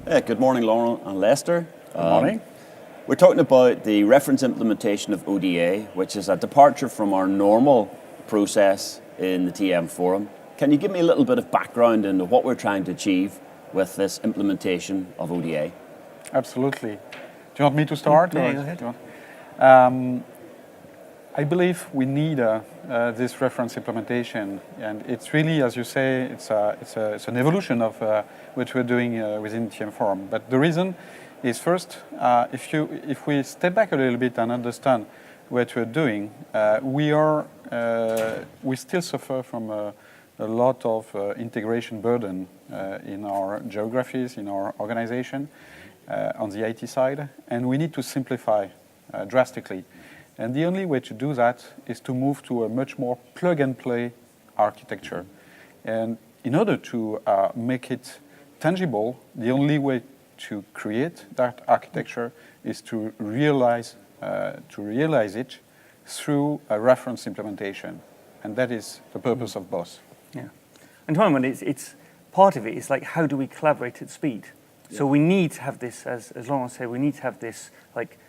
Good morning, Laurent and Lester. Good morning. We're talking about the reference implementation of ODA, which is a departure from our normal process in the TM Forum. Can you give me a little bit of background into what we're trying to achieve with this implementation of ODA? Absolutely. Do you want me to start? Yeah, go ahead. I believe we need this reference implementation, and it's really, as you say, it's an evolution of what we're doing within TM Forum. But the reason is first, if we step back a little bit and understand what we're doing, we still suffer from a lot of integration burden in our geographies, in our organization, on the IT side, and we need to simplify drastically. And the only way to do that is to move to a much more plug-and-play architecture. And in order to make it tangible, the only way to create that architecture is to realize it through a reference implementation. And that is the purpose of BOS. Yeah. And to my mind, it's part of it is like, how do we collaborate at speed? Yeah. So we need to have this, as Laurent said, we need to have this like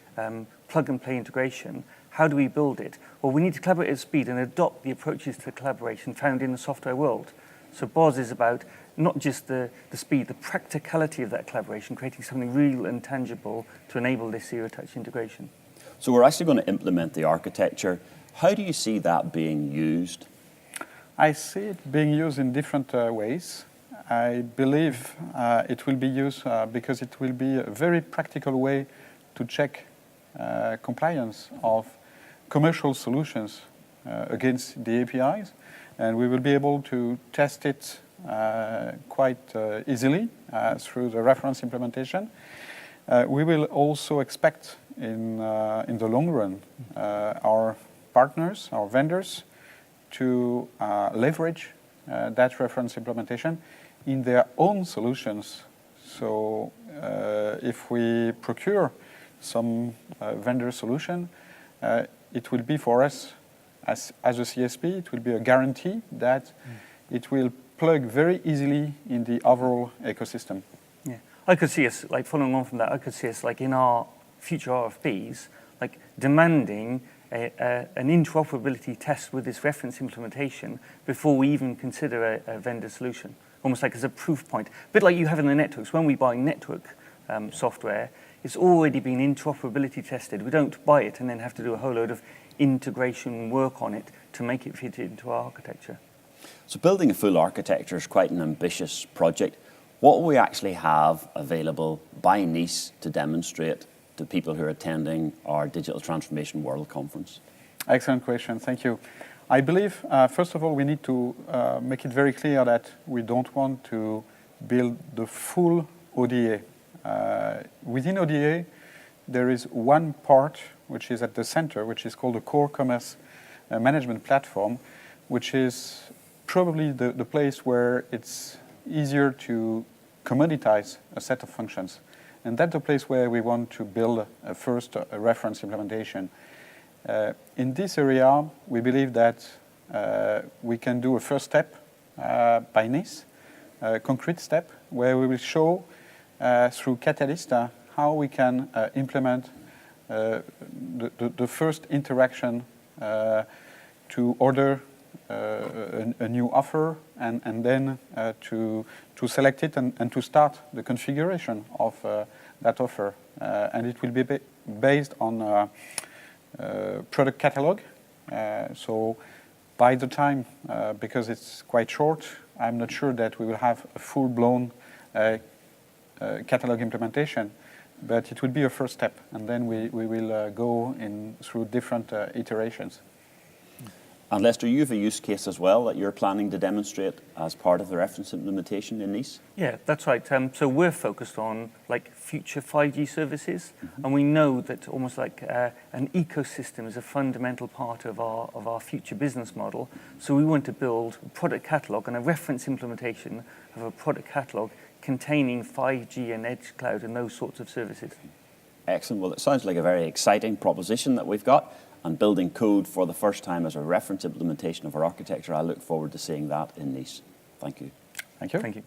plug-and-play integration. How do we build it? Well, we need to collaborate at speed and adopt the approaches to collaboration found in the software world. So BOS is about not just the speed, the practicality of that collaboration, creating something real and tangible to enable this zero-touch integration. So we're actually going to implement the architecture. How do you see that being used? I see it being used in different ways. I believe it will be used because it will be a very practical way to check compliance of commercial solutions against the APIs, and we will be able to test it quite easily through the reference implementation. We will also expect in the long run our partners, our vendors, to leverage that reference implementation in their own solutions. So if we procure some vendor solution, it will be for us, as a CSP, it will be a guarantee that it will plug very easily in the overall ecosystem. Yeah, I could see us, like following on from that, I could see us like in our future RFPs, like demanding an interoperability test with this reference implementation before we even consider a vendor solution, almost like as a proof point. A bit like you have in the networks. When we buy network software, it's already been interoperability tested. We don't buy it and then have to do a whole load of integration work on it to make it fit into our architecture. So building a full architecture is quite an ambitious project. What will we actually have available by Nice to demonstrate to people who are attending our Digital Transformation World Conference? Excellent question, thank you. I believe, first of all, we need to make it very clear that we don't want to build the full ODA. Within ODA, there is one part which is at the center, which is called the Core Commerce Management Platform, which is probably the place where it's easier to commoditize a set of functions. And that's the place where we want to build first a reference implementation. In this area, we believe that we can do a first step by Nice, a concrete step, where we will show through Catalyst how we can implement the first interaction to order a new offer and then to select it and to start the configuration of that offer. And it will be based on product catalog. So by the time, because it's quite short, I'm not sure that we will have a full-blown catalog implementation, but it will be a first step, and then we will go through different iterations. And Lester, you have a use case as well that you're planning to demonstrate as part of the reference implementation in Nice? Yeah, that's right. So we're focused on like future 5G services, and we know that almost like an ecosystem is a fundamental part of our future business model. So we want to build a product catalog and a reference implementation of a product catalog containing 5G and edge cloud and those sorts of services. Excellent. Well, it sounds like a very exciting proposition that we've got. And building code for the first time as a reference implementation of our architecture. I look forward to seeing that in Nice. Thank you. Thank you. Thank you.